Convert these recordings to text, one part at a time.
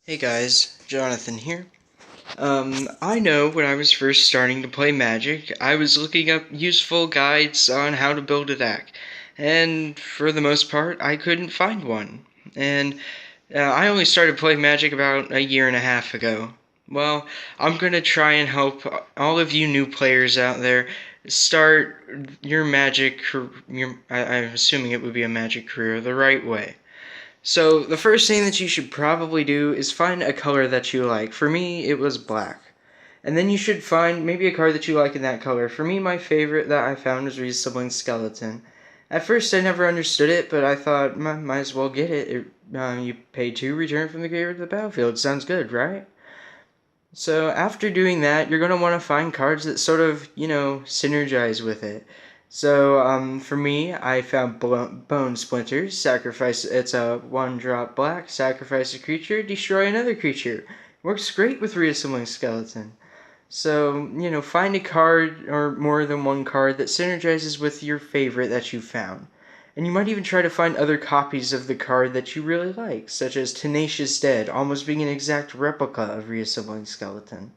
Hey guys, Jonathan here. I know when I was first starting to play Magic, I was looking up useful guides on how to build a deck, and for the most part, I couldn't find one. And I only started playing Magic about a year and a half ago. Well, I'm gonna try and help all of you new players out there start your Magic, I'm assuming it would be a Magic career, the right way. So the first thing that you should probably do is find a color that you like. For me, it was black. And then you should find maybe a card that you like in that color. For me, my favorite that I found was Resibling Skeleton. At first, I never understood it, but I thought, might as well get it. You pay 2, return from the graveyard to the battlefield. Sounds good, right? So after doing that, you're going to want to find cards that sort of, synergize with it. So for me, I found Bone Splinters. Sacrifice, it's a 1-drop black. Sacrifice a creature, destroy another creature. Works great with Reassembling Skeleton. So, find a card or more than one card that synergizes with your favorite that you found. And you might even try to find other copies of the card that you really like, such as Tenacious Dead, almost being an exact replica of Reassembling Skeleton.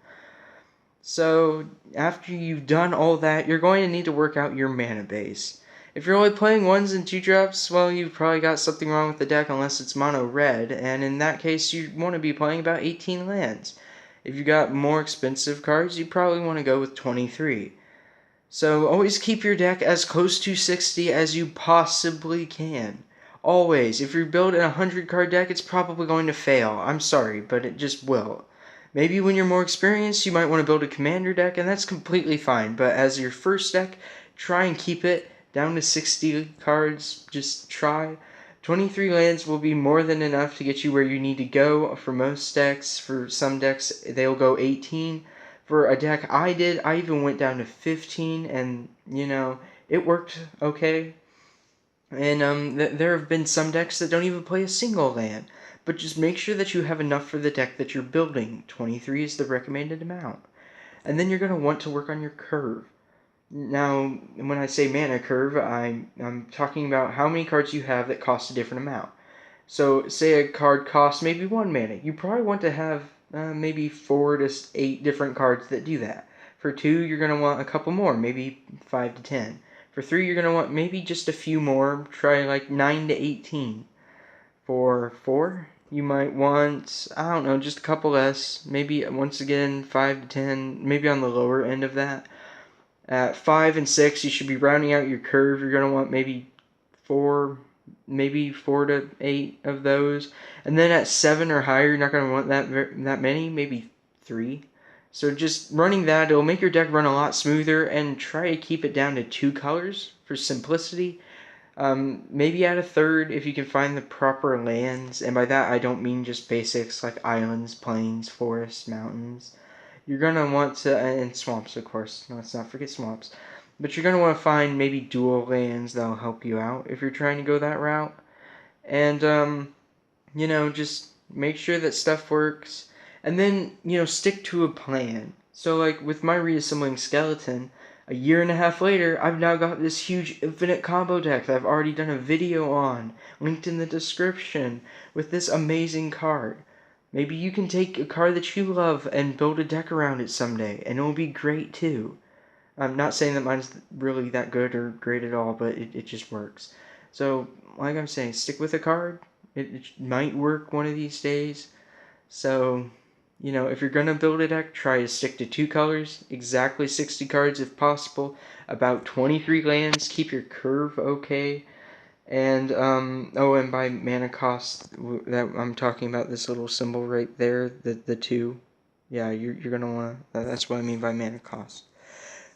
So, after you've done all that, you're going to need to work out your mana base. If you're only playing 1s and 2-drops, well, you've probably got something wrong with the deck unless it's mono red, and in that case, you want to be playing about 18 lands. If you got more expensive cards, you probably want to go with 23. So always keep your deck as close to 60 as you possibly can. Always. If you're building a 100-card deck, it's probably going to fail. I'm sorry, but it just will. Maybe when you're more experienced, you might want to build a commander deck, and that's completely fine. But as your first deck, try and keep it down to 60 cards. Just try. 23 lands will be more than enough to get you where you need to go for most decks. For some decks, they'll go 18. For a deck I did, I even went down to 15, and, it worked okay. And there have been some decks that don't even play a single land. But just make sure that you have enough for the deck that you're building. 23 is the recommended amount. And then you're going to want to work on your curve. Now, when I say mana curve, I'm talking about how many cards you have that cost a different amount. So, say a card costs maybe 1 mana. You probably want to have maybe 4 to 8 different cards that do that. For 2, you're going to want a couple more, maybe 5 to 10. For 3, you're going to want maybe just a few more, try like 9 to 18. For 4, you might want, I don't know, just a couple less. Maybe, once again, 5 to 10, maybe on the lower end of that. At 5 and 6, you should be rounding out your curve. You're going to want maybe 4 to 8 of those. And then at 7 or higher, you're not going to want that many, maybe 3. So just running that, it'll make your deck run a lot smoother, and try to keep it down to 2 colors for simplicity. Maybe add a third if you can find the proper lands, and by that I don't mean just basics like islands, plains, forests, mountains. You're going to want to, and swamps, of course. No, let's not forget swamps. But you're going to want to find maybe dual lands that'll help you out if you're trying to go that route. And, just make sure that stuff works. And then, stick to a plan. So, like, with my reassembling skeleton, a year and a half later, I've now got this huge infinite combo deck that I've already done a video on, linked in the description, with this amazing card. Maybe you can take a card that you love and build a deck around it someday, and it'll be great too. I'm not saying that mine's really that good or great at all, but it just works. So, like I'm saying, stick with a card. It might work one of these days. So, if you're going to build a deck, try to stick to 2 colors, exactly 60 cards if possible, about 23 lands, keep your curve okay. And, and by mana cost, that I'm talking about this little symbol right there, the 2. Yeah, you're going to want to, that's what I mean by mana cost.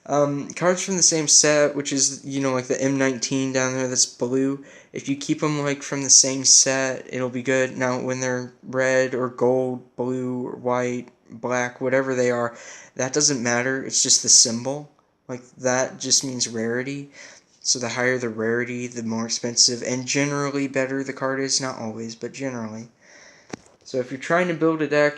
Cards from the same set, which is, like the M19 down there that's blue, if you keep them, like, from the same set, it'll be good. Now, when they're red or gold, blue or white, black, whatever they are, that doesn't matter. It's just the symbol. Like, that just means rarity. So the higher the rarity, the more expensive, and generally better the card is. Not always, but generally. So if you're trying to build a deck,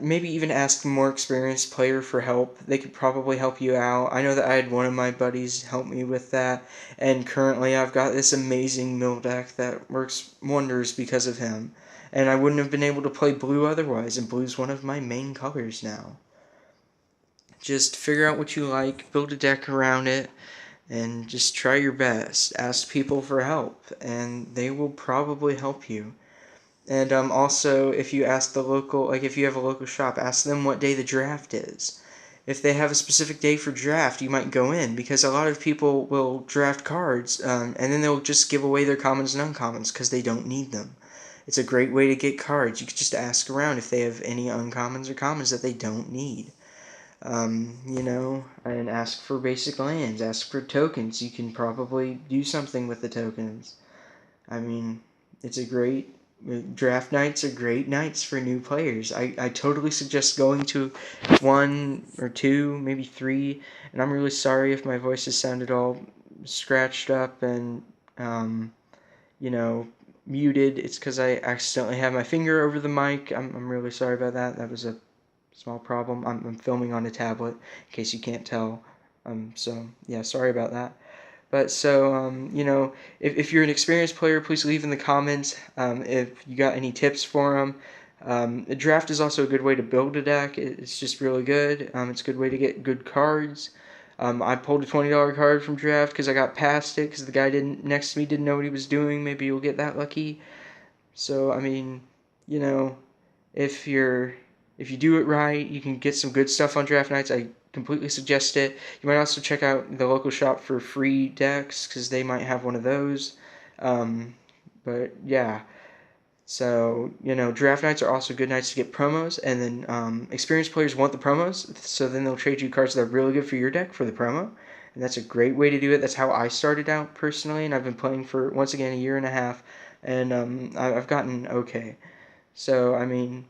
maybe even ask a more experienced player for help. They could probably help you out. I know that I had one of my buddies help me with that, and currently I've got this amazing mill deck that works wonders because of him. and I wouldn't have been able to play blue otherwise, and blue's one of my main colors now. Just figure out what you like, build a deck around it, and just try your best. Ask people for help, and they will probably help you. And also, if you ask the local, like if you have a local shop, ask them what day the draft is. If they have a specific day for draft, you might go in, because a lot of people will draft cards, and then they'll just give away their commons and uncommons because they don't need them. It's a great way to get cards. You can just ask around if they have any uncommons or commons that they don't need. And ask for basic lands, ask for tokens. You can probably do something with the tokens. I mean, it's a great, draft nights are great nights for new players. I totally suggest going to 1 or 2, maybe 3, and I'm really sorry if my voice has sounded all scratched up and, muted. It's because I accidentally had my finger over the mic. I'm really sorry about that. That was a small problem. I'm filming on a tablet, in case you can't tell. So, yeah, sorry about that. But so, if you're an experienced player, please leave in the comments if you got any tips for them. The draft is also a good way to build a deck. It's just really good. It's a good way to get good cards. I pulled a $20 card from draft because I got past it because the guy next to me didn't know what he was doing. Maybe you'll get that lucky. So, I mean, you know, if you do it right, you can get some good stuff on draft nights. I completely suggest it. You might also check out the local shop for free decks because they might have one of those. But yeah, so draft nights are also good nights to get promos, and then experienced players want the promos, so then they'll trade you cards that are really good for your deck for the promo, and that's a great way to do it. That's how I started out personally, and I've been playing for once again a year and a half, and I've gotten okay. So I mean,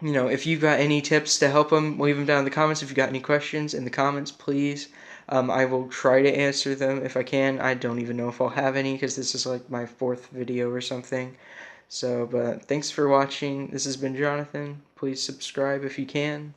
if you've got any tips to help them, leave them down in the comments. If you've got any questions in the comments, please. I will try to answer them if I can. I don't even know if I'll have any because this is like my 4th video or something. So, but thanks for watching. This has been Jonathan. Please subscribe if you can.